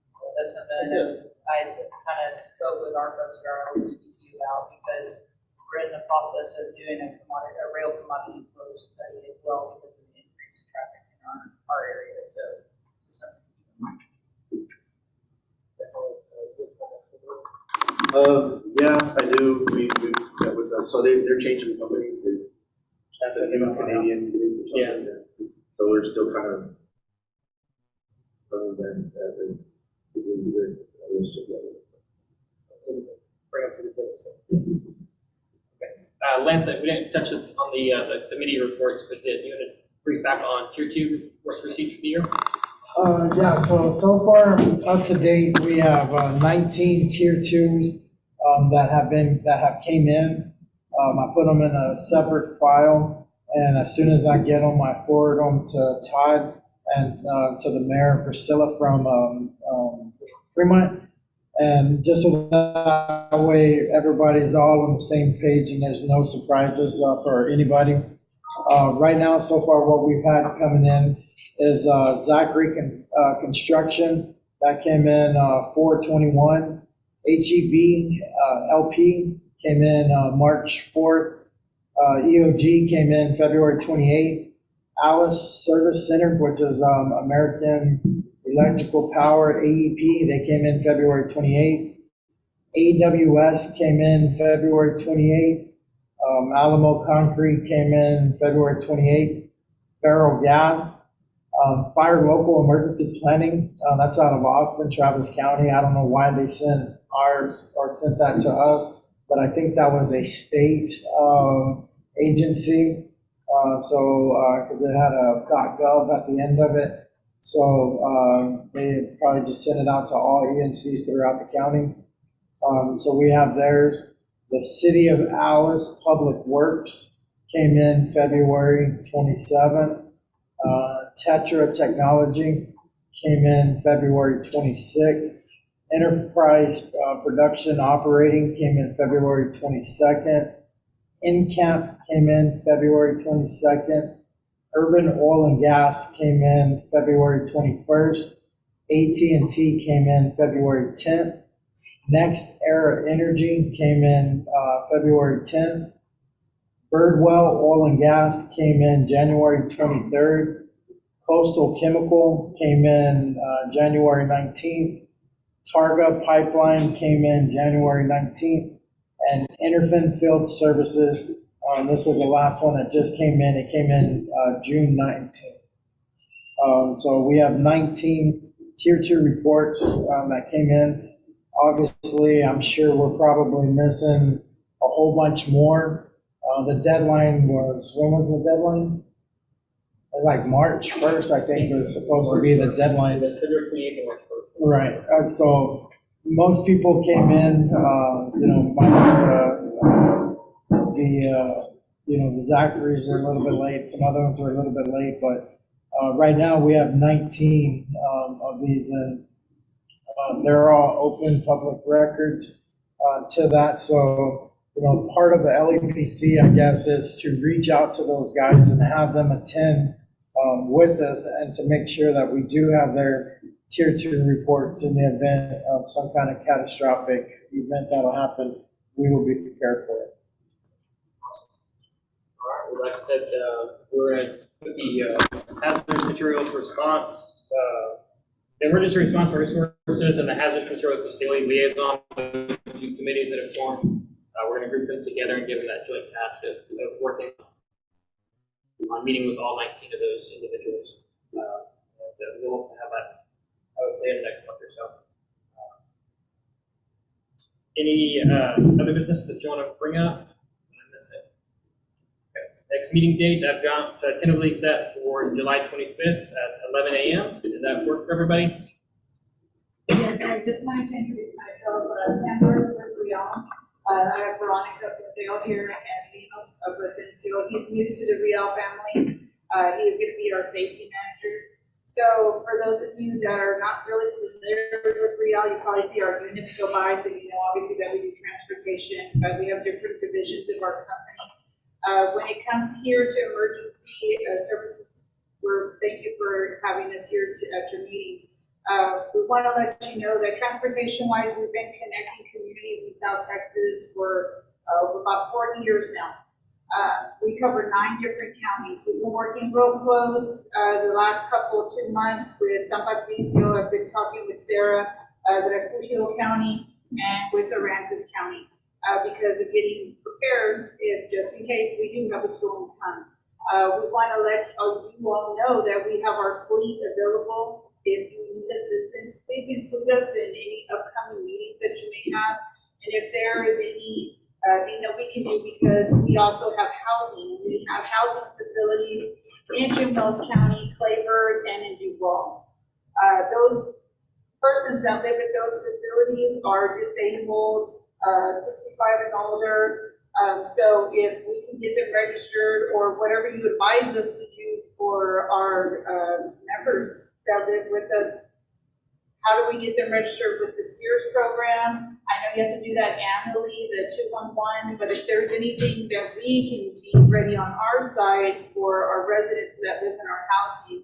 so that's something I kind of spoke with our folks at our LEPC about, because we're in the process of doing a rail commodity flow study as well because of the increase in traffic in our area. So just something to keep in mind. Yeah, I do. We met with them. So they're changing companies. That's a Canadian group or something. Yeah. So we're still kind of running them. It would be good. Bring up to the table, so. Okay. Lance, we didn't touch this on the committee reports, but did you want to brief back on tier 2 reports received for the year? Yeah, so far, up to date, we have 19 tier 2s that have came in. I put them in a separate file, and as soon as I get them, I forward them to Todd and to the mayor, Priscilla from Fremont. And just so that way, everybody's all on the same page and there's no surprises for anybody. Right now, so far, what we've had coming in is Zachary Construction, that came in 4/21. HEB LP came in March 4th. EOG came in February 28th. Alice Service Center, which is American Electrical Power, AEP, they came in February 28th. AWS came in February 28th. Alamo Concrete came in February 28th. Barrel Gas. Fire Local Emergency Planning, that's out of Austin, Travis County. I don't know why they sent ours or sent that to us, but I think that was a state agency. Because it had a .gov at the end of it. So they probably just sent it out to all EMCs throughout the county. So we have theirs. The City of Alice Public Works came in February 27th. Tetra Technology came in February 26th. Enterprise Production Operating came in February 22nd. InCamp came in February 22nd. Urban Oil and Gas came in February 21st. AT&T came in February 10th. Next Era Energy came in February 10th. Birdwell Oil and Gas came in January 23rd. Coastal Chemical came in January 19th. Targa Pipeline came in January 19th. And Interfin Field Services, this was the last one that just came in. It came in June 19th. So we have 19 tier 2 reports that came in. Obviously, I'm sure we're probably missing a whole bunch more. The deadline was, when was the deadline? Like March 1st, I think was supposed to be the deadline. Right, so most people came in, minus the Zachary's were a little bit late, some other ones were a little bit late, but right now we have 19 of these, and they're all open public records to that. So, part of the LEPC, I guess, is to reach out to those guys and have them attend with us and to make sure that we do have their tier 2 reports in the event of some kind of catastrophic event that'll happen. We will be prepared for it. All right, well, like I said, we're going to put the hazardous materials response, the emergency response resources and the hazardous materials facility liaison, the 2 committees that have formed. We're going to group them together and give them that joint task of working on meeting with all 19 of those individuals. And we'll have that, I would say, in the next month or so. Any other business that you want to bring up? And that's it. Okay. Next meeting date, I've got tentatively set for July 25th at 11 a.m. Does that work for everybody? Yes, I just wanted to introduce myself, member of Rial. I have Veronica Dale here and Nino of Resencio. He's new to the Rial family. He is going to be our safety manager. So for those of you that are not really familiar with Rial, you probably see our units go by, so you know obviously that we do transportation, but we have different divisions of our company. When it comes here to emergency services, thank you for having us here at your meeting. We want to let you know that transportation-wise, we've been connecting communities in South Texas for about 40 years now. We cover 9 different counties. We've been working real close the last 2 months with San Patricio. I've been talking with Sarah, the Refugio County, and with Aransas County because of getting prepared if just in case we do have a storm come. We want to let you all know that we have our fleet available if you need assistance, please include us in any upcoming meetings that you may have. And if there is any, thing that we can do, because we also have housing. We have housing facilities in Jim Wells County, Clayburgh, and in Duval. Those persons that live at those facilities are disabled, 65 and older. So if we can get them registered, or whatever you advise us to do for our members that live with us, how do we get them registered with the Steers program? I know you have to do that annually, the 211, but if there's anything that we can be ready on our side for our residents that live in our housing,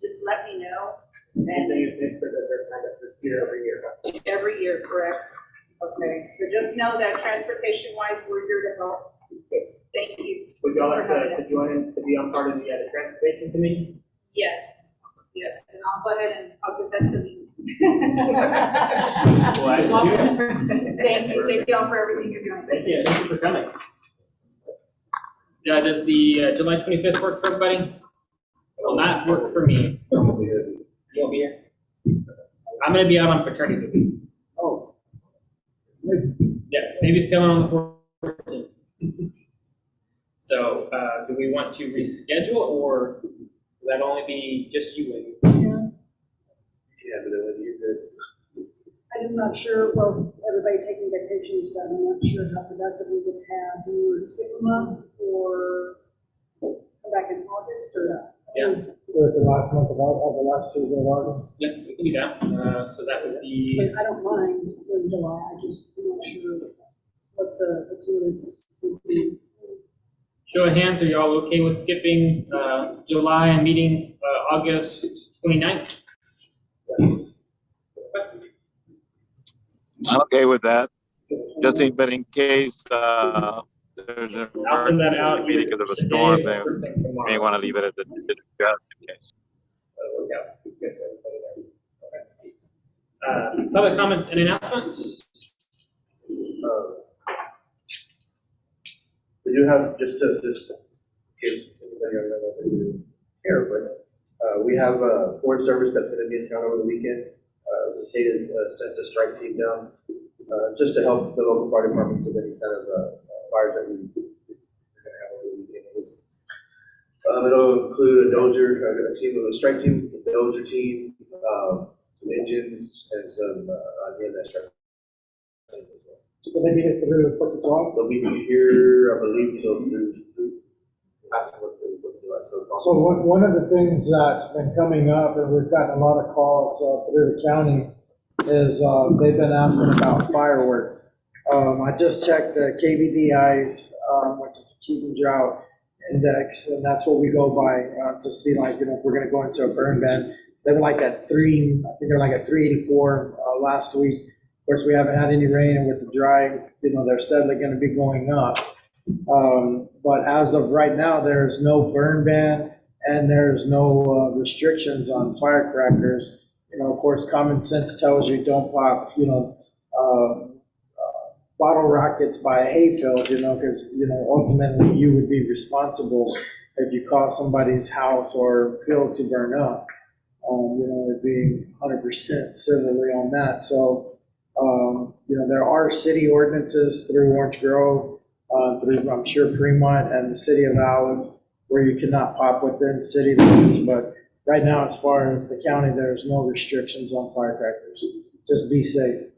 just let me know. And they use this for their signed up for year every year. Every year, correct? Okay, so just know that transportation-wise, we're here to help. Thank you. Would y'all like Thanks for having to us. join in to be on part of the transportation committee? Yes, yes, and I'll go ahead and I'll give that to you. Thank you all for everything you're doing. Thank you for coming. Yeah, does the July 25th work for everybody? It will not work for me. You won't be here? I'm gonna be out on paternity leave. Oh. Yeah, baby's coming on the 14th. So, do we want to reschedule, or will that only be just you and? Yeah, but then you're good. I'm not sure, well, everybody taking vacation and stuff, I'm not sure how productive we would have. Do you want to skip a month or come back in August or? Yeah. The last month of August, the last Tuesday of August. Yeah, we can do that. So that would be, I don't mind in July, I just am not sure what the attendance would be. show of hands, are y'all okay with skipping July and meeting August 29th? Yes. I'm okay with that. Just in case there's an I'll send that out emergency because of a storm, they may want to leave it at the just in case. Public comment and announcements? We do have, just in case anybody already knows what they do here, but we have a Forest Service that's gonna be in town over the weekend. The state has sent a strike team down, just to help the local fire departments with any kind of fires that we're gonna have over the weekend. It'll include a dozer, a team of a strike team, a dozer team, some engines, and some, again, that strike team as well. Will they be here through the 4th of July? They'll be here, I believe, till through, past what they do. So one of the things that's been coming up, and we've gotten a lot of calls through the county, is they've been asking about fireworks. I just checked the KVDI's, which is the Keaton Drought Index, and that's what we go by to see, like, if we're gonna go into a burn ban. They were like at 3, I think they're like at 384 last week. Of course, we haven't had any rain, and with the dry, they're steadily gonna be going up. But as of right now, there's no burn ban and there's no restrictions on firecrackers. Of course, common sense tells you don't pop, bottle rockets by a hayfield, because, ultimately you would be responsible if you cause somebody's house or field to burn up. It'd be 100% civilly on that. So, there are city ordinances through Orange Grove, through, I'm sure, Fremont and the city of Alice, where you cannot pop within city limits. But right now, as far as the county, there's no restrictions on firecrackers. Just be safe.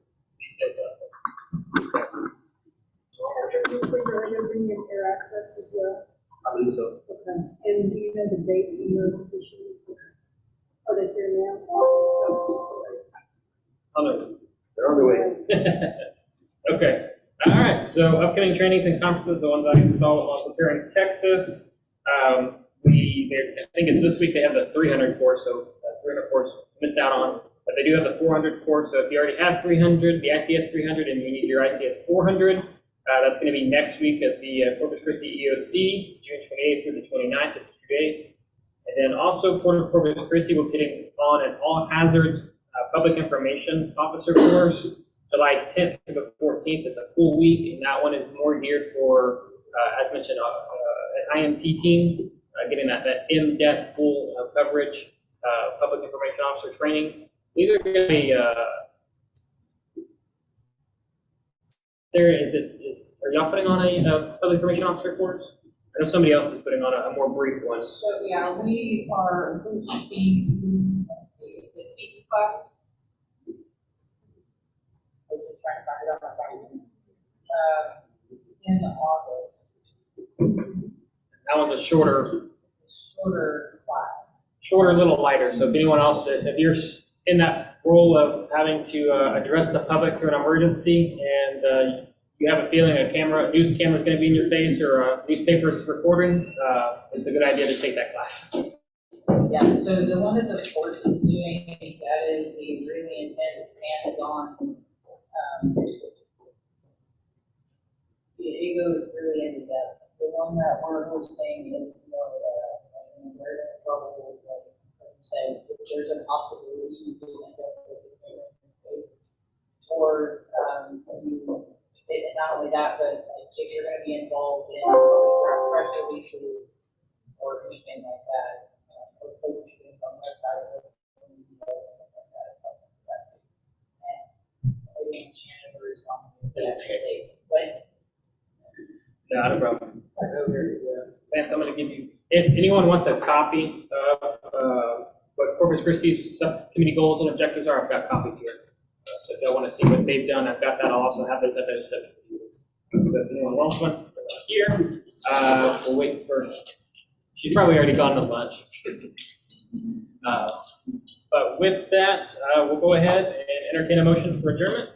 You're bringing in air assets as well. I believe so. Okay. And do you know the dates and those officially? Are they here now? They're on their way. Okay. All right. So upcoming trainings and conferences, the ones I saw while here in Texas. I think it's this week they have the 300 course, so 300 course missed out on. But they do have the 400 course, so if you already have 300, the ICS 300, and you need your ICS 400, that's going to be next week at the Corpus Christi EOC, June 28th through the 29th, it's 2 days. And then also Port of Corpus Christi will be putting on an all hazards public information officer course, July 10th to the 14th. It's a full week, and that one is more geared for, as mentioned, an IMT team, getting that in-depth full coverage. public information officer training. These are going to be, Sarah, are y'all putting on a public information officer course? I know somebody else is putting on a more brief one. So, yeah, we are hosting, let's see, the teach class. I was just trying to find it on my phone. In August, That one's a shorter class. shorter, a little lighter. So if anyone else is, if you're in that role of having to address the public through an emergency and you have a feeling a news camera is going to be in your face or a newspaper is recording, it's a good idea to take that class. Yeah, so the one that the sports is doing, that is the really intense hands-on. It goes really into depth. The one that we're hosting is more where it's probably, like you say, if there's a possibility you could end up with a camera in your face. Or not only that, but like, if you're going to be involved in press releases or anything like that, or posting things on websites, and Shannon is on the United States, but. No, not a problem. Vance, I'm going to give you, if anyone wants a copy of what Corpus Christi's subcommittee goals and objectives are, I've got copies here. So if y'all want to see what they've done, I've got that. I'll also have those at those subcommittee meetings. So if anyone wants one, here, we'll wait for, she's probably already gone to lunch. But with that, we'll go ahead and entertain a motion for adjournment.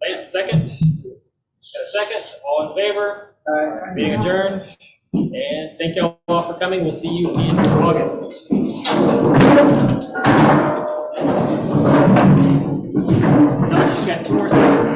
Lance, second. Got a second? All in favor? Meeting adjourned. And thank you all for coming. We'll see you in August. No, she's got 2 more seconds.